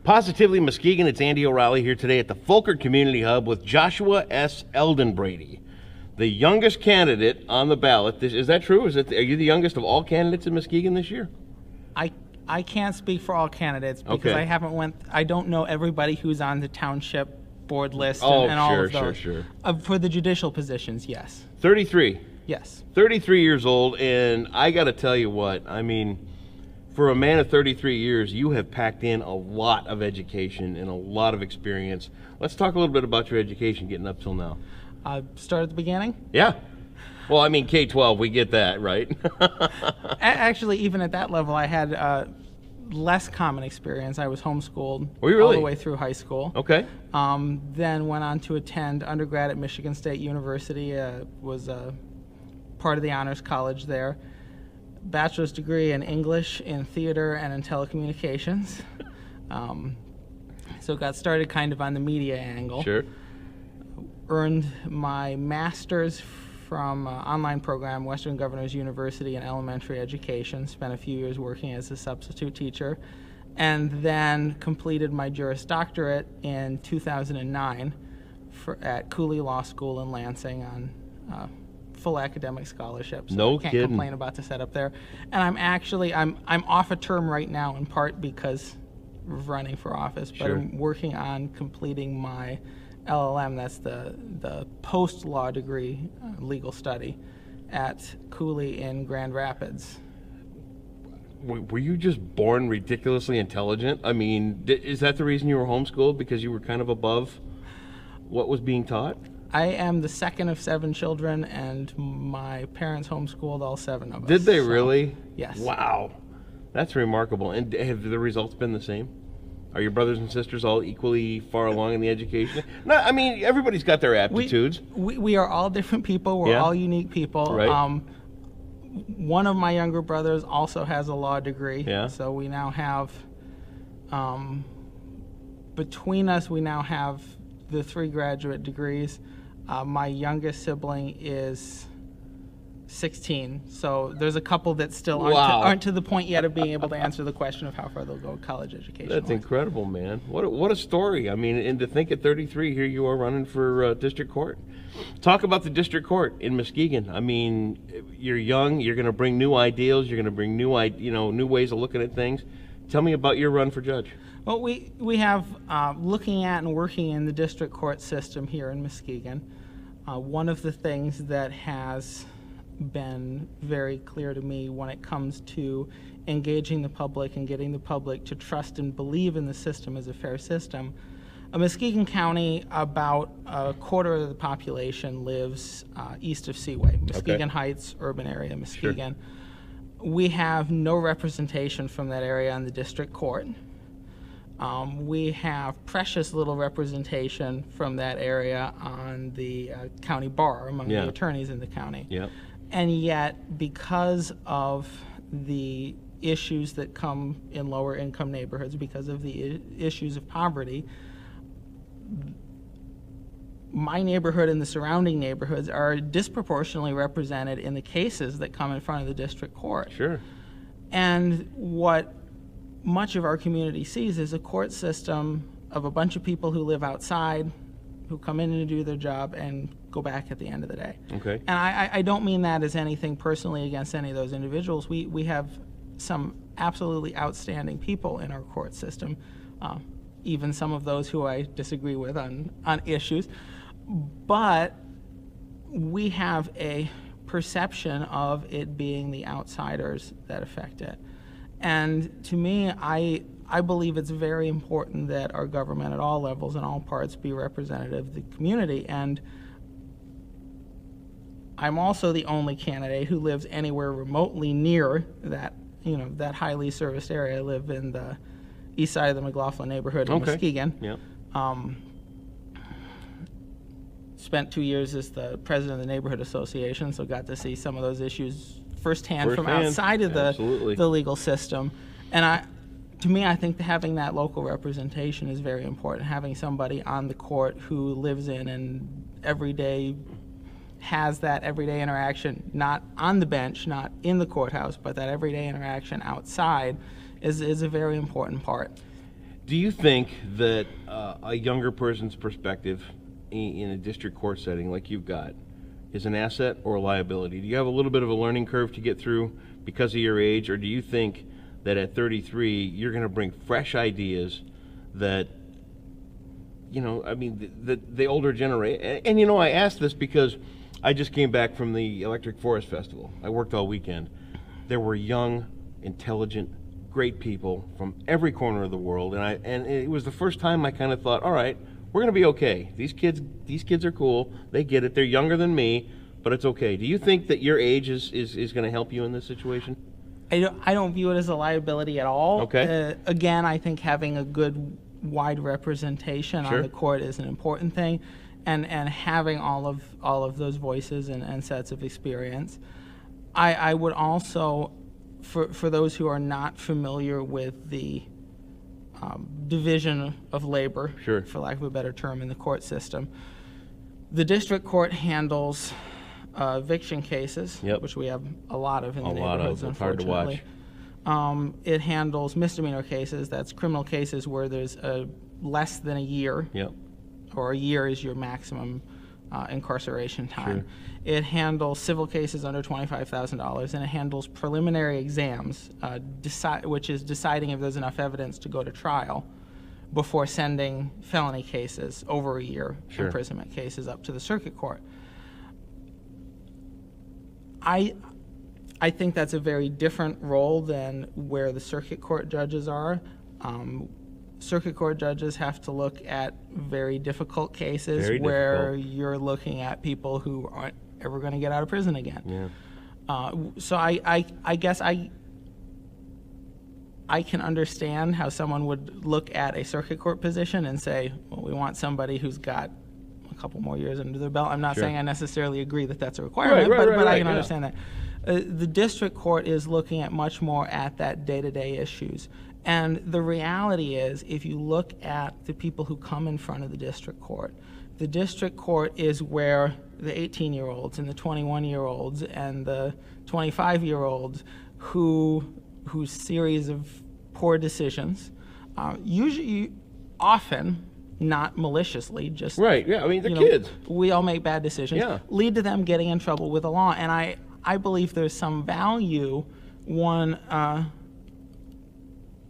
Positively Muskegon, it's Andy O'Reilly here today at the Folker Community Hub with Joshua S Eldenbrady, the youngest candidate on the ballot. Is that true? Are you the youngest of all candidates in Muskegon this year? I can't speak for all candidates because Okay. I don't know everybody who's on the township board list and all of those. Sure. For the judicial positions, yes. 33. Yes. 33 years old, and I got to tell you what, I mean, for a man of 33 years, you have packed in a lot of education and a lot of experience. Let's talk a little bit about your education getting up till now. Start at the beginning? Yeah. Well, I mean, K-12, we get that, right? Actually, even at that level, I had less common experience. I was homeschooled Were you really? all the way through high school. Okay. Then went on to attend undergrad at Michigan State University, was part of the honors college there. Bachelor's degree in English, in theater, and in telecommunications. So got started kind of on the media angle. Sure. Earned my master's from online program, Western Governors University in elementary education. Spent a few years working as a substitute teacher. And then completed my Juris Doctorate in 2009 at Cooley Law School in Lansing on full academic scholarship. So No I can't kidding. complain about the setup there. And I'm off a term right now in part because of running for office, but Sure. I'm working on completing my LLM, that's the post-law degree legal study at Cooley in Grand Rapids. Were you just born ridiculously intelligent? I mean, is that the reason you were homeschooled, because you were kind of above what was being taught? I am the second of 7 children, and my parents homeschooled all 7 of us. Did they so, really? Yes. Wow. That's remarkable. And have the results been the same? Are your brothers and sisters all equally far along in the education? No, I mean, everybody's got their aptitudes. We are all different people. We're all unique people. Right. One of my younger brothers also has a law degree. Yeah. So we now have, between us, we now have the 3 graduate degrees. My youngest sibling is 16, so there's a couple that still aren't to the point yet of being able to answer the question of how far they'll go with college education. That's incredible, man. What a story. I mean, and to think at 33, here you are running for district court. Talk about the district court in Muskegon. I mean, you're young. You're going to bring new ideals. You're going to bring new ways of looking at things. Tell me about your run for judge. Well, we have looking at and working in the district court system here in Muskegon. One of the things that has been very clear to me when it comes to engaging the public and getting the public to trust and believe in the system as a fair system. Muskegon County, about a quarter of the population lives east of Seaway, Muskegon Heights, urban area, Muskegon. Sure. We have no representation from that area on the district court. We have precious little representation from that area on the county bar among the attorneys in the county. Yep. And yet, because of the issues that come in lower income neighborhoods, because of the issues of poverty, my neighborhood and the surrounding neighborhoods are disproportionately represented in the cases that come in front of the district court. Sure. And what much of our community sees is a court system of a bunch of people who live outside, who come in and do their job and go back at the end of the day. Okay. And I don't mean that as anything personally against any of those individuals. We have some absolutely outstanding people in our court system, even some of those who I disagree with on issues. But we have a perception of it being the outsiders that affect it. And to me, I believe it's very important that our government at all levels and all parts be representative of the community. And I'm also the only candidate who lives anywhere remotely near that, that highly serviced area. I live in the east side of the McLaughlin neighborhood in Muskegon. Yep. Spent 2 years as the president of the neighborhood association, so got to see some of those issues firsthand from outside of the legal system. And to me, I think having that local representation is very important. Having somebody on the court who lives in and every day has that everyday interaction, not on the bench, not in the courthouse, but that everyday interaction outside is a very important part. Do you think that a younger person's perspective in a district court setting like you've got is an asset or a liability? Do you have a little bit of a learning curve to get through because of your age, or do you think that at 33 you're going to bring fresh ideas that, I mean, the older generation? And I ask this because I just came back from the Electric Forest Festival. I worked all weekend. There were young, intelligent, great people from every corner of the world, and it was the first time I kind of thought, all right, we're going to be okay. These kids are cool. They get it. They're younger than me, but it's okay. Do you think that your age is going to help you in this situation? I don't view it as a liability at all. Okay. Again, I think having a good wide representation Sure. on the court is an important thing, and having all of those voices and sets of experience. I would also, for those who are not familiar with the division of labor, Sure. for lack of a better term, in the court system, the district court handles eviction cases, Yep. which we have a lot of in the A lot neighborhoods, of. It's hard to watch. unfortunately. It handles misdemeanor cases. That's criminal cases where there's less than a year, Yep. or a year is your maximum incarceration time. Sure. It handles civil cases under $25,000, and it handles preliminary exams, which is deciding if there's enough evidence to go to trial before sending felony cases, over a year Sure. imprisonment cases, up to the circuit court. I think that's a very different role than where the circuit court judges are. Circuit court judges have to look at very difficult cases Very where difficult. you're looking at people who aren't ever going to get out of prison again. Yeah. So I guess I can understand how someone would look at a circuit court position and say, well, we want somebody who's got a couple more years under their belt. I'm not Sure. saying I necessarily agree that that's a requirement, Right, but I can yeah. understand that. The district court is looking at much more at that day-to-day issues. And the reality is, if you look at the people who come in front of the district court is where the 18-year-olds and the 21-year-olds and the 25-year-olds whose series of poor decisions, often not maliciously, just Right. Yeah. I mean, they're you know, kids. we all make bad decisions, Yeah. lead to them getting in trouble with the law. And I believe there's some value when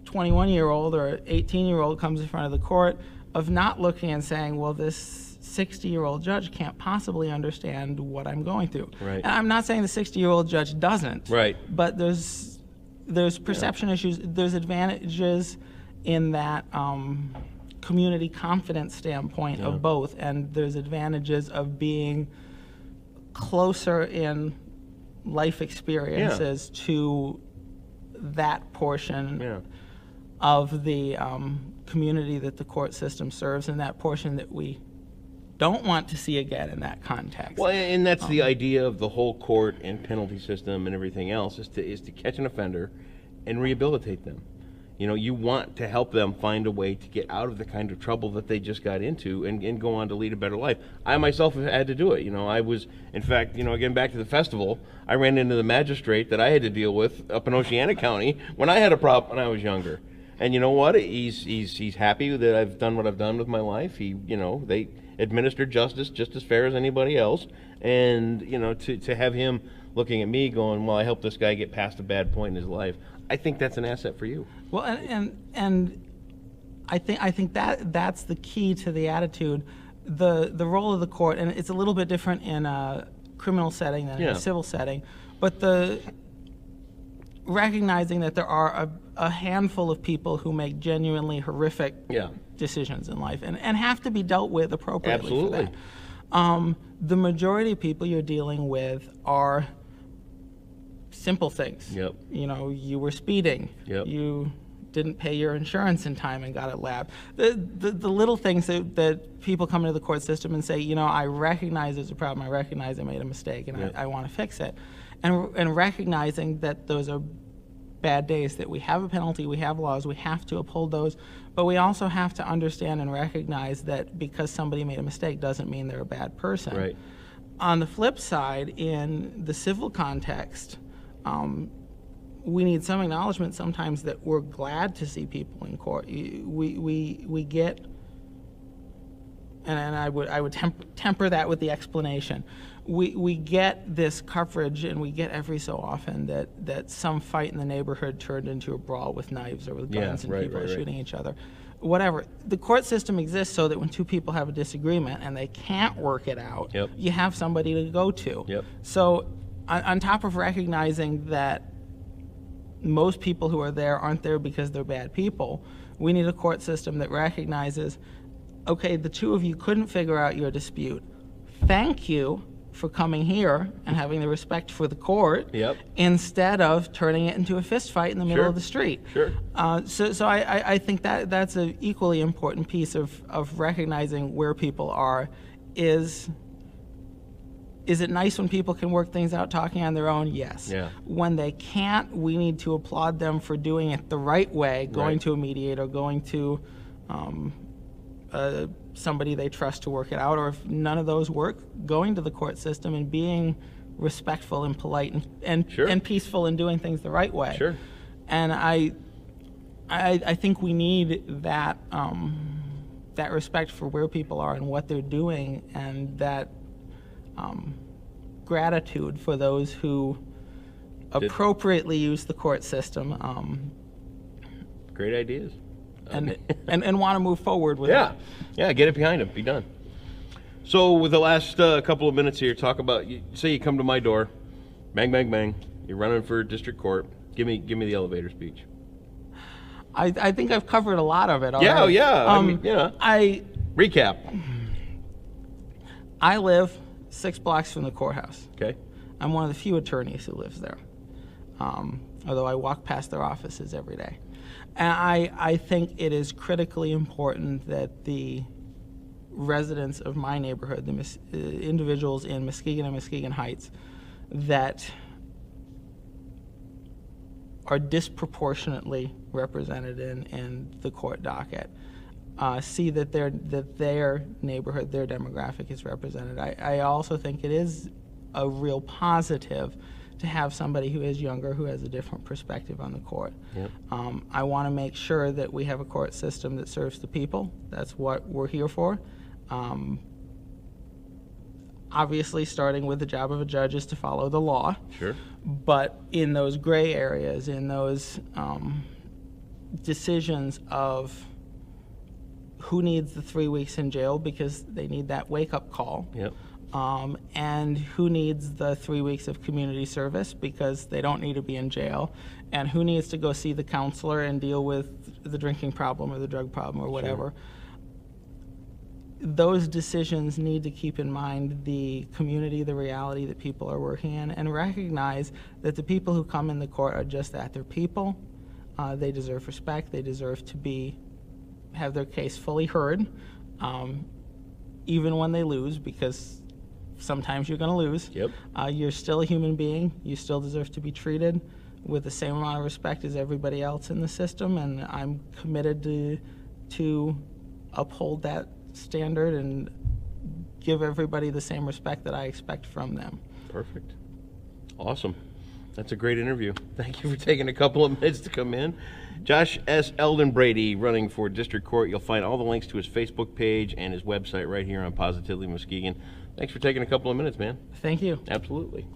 21-year-old or 18-year-old comes in front of the court of not looking and saying, well, this 60-year-old judge can't possibly understand what I'm going through. Right. And I'm not saying the 60-year-old judge doesn't. Right. But there's perception issues. There's advantages in that community confidence standpoint Yeah. of both, and there's advantages of being closer in life experiences to that portion Yeah. of the community that the court system serves, and that portion that we don't want to see again in that context. Well, and that's the idea of the whole court and penalty system and everything else is to catch an offender and rehabilitate them. You want to help them find a way to get out of the kind of trouble that they just got into and go on to lead a better life. I myself have had to do it. I was, in fact, again, back to the festival, I ran into the magistrate that I had to deal with up in Oceana County when I had a problem when I was younger. And you know what? He's happy that I've done what I've done with my life. They administer justice just as fair as anybody else. And, to have him looking at me going, well, I helped this guy get past a bad point in his life, I think that's an asset for you. Well, and I think that's the key to the attitude, the role of the court, and it's a little bit different in a criminal setting than in a civil setting, but the recognizing that there are a handful of people who make genuinely horrific decisions in life and have to be dealt with appropriately. Absolutely. For that. The majority of people you're dealing with are simple things. Yep. You were speeding. Yep. You didn't pay your insurance in time and got it lapped. The little things that people come into the court system and say, I recognize there's a problem. I recognize I made a mistake, and I want to fix it. And recognizing that those are bad days, that we have a penalty, we have laws, we have to uphold those, but we also have to understand and recognize that because somebody made a mistake doesn't mean they're a bad person. Right. On the flip side, in the civil context, we need some acknowledgement sometimes that we're glad to see people in court. We get, and I would temper that with the explanation. We get this coverage, and we get every so often that some fight in the neighborhood turned into a brawl with knives or with guns, and people are shooting each other. Whatever. The court system exists so that when two people have a disagreement and they can't work it out, you have somebody to go to. So on top of recognizing that most people who are there aren't there because they're bad people, we need a court system that recognizes, okay, the two of you couldn't figure out your dispute. Thank you for coming here and having the respect for the court, instead of turning it into a fist fight in the middle of the street. So I think that's an equally important piece of recognizing where people are. Is it nice when people can work things out talking on their own? Yes. When they can't, we need to applaud them for doing it the right way, going to a mediator, going to somebody they trust to work it out, or if none of those work, going to the court system and being respectful and polite and peaceful and doing things the right way. And I think we need that that respect for where people are and what they're doing, and that gratitude for those who appropriately use the court system. Great ideas. And want to move forward with it. Yeah, get it behind them. Be done. So with the last couple of minutes here, talk about, say you come to my door, bang, bang, bang, you're running for district court. Give me the elevator speech. I think I've covered a lot of it already. Recap. I live 6 blocks from the courthouse. Okay. I'm one of the few attorneys who lives there, although I walk past their offices every day. And I think it is critically important that the residents of my neighborhood, the individuals in Muskegon and Muskegon Heights, that are disproportionately represented in the court docket, see that their neighborhood, their demographic is represented. I also think it is a real positive to have somebody who is younger, who has a different perspective on the court. I want to make sure that we have a court system that serves the people. That's what we're here for. Obviously, starting with the job of a judge is to follow the law. But in those gray areas, in those decisions of who needs the 3 weeks in jail because they need that wake-up call, and who needs the 3 weeks of community service because they don't need to be in jail, and who needs to go see the counselor and deal with the drinking problem or the drug problem or whatever. Those decisions need to keep in mind the community, the reality that people are working in, and recognize that the people who come in the court are just that. They're people. They deserve respect. They deserve to have their case fully heard, even when they lose, because sometimes you're going to lose. You're still a human being. You still deserve to be treated with the same amount of respect as everybody else in the system, and I'm committed to uphold that standard and give everybody the same respect that I expect from them. Perfect. Awesome. That's a great interview. Thank you for taking a couple of minutes to come in. Josh S Eldenbrady, running for district court. You'll find all the links to his Facebook page and his website right here on Positively Muskegon. Thanks for taking a couple of minutes, man. Thank you. Absolutely.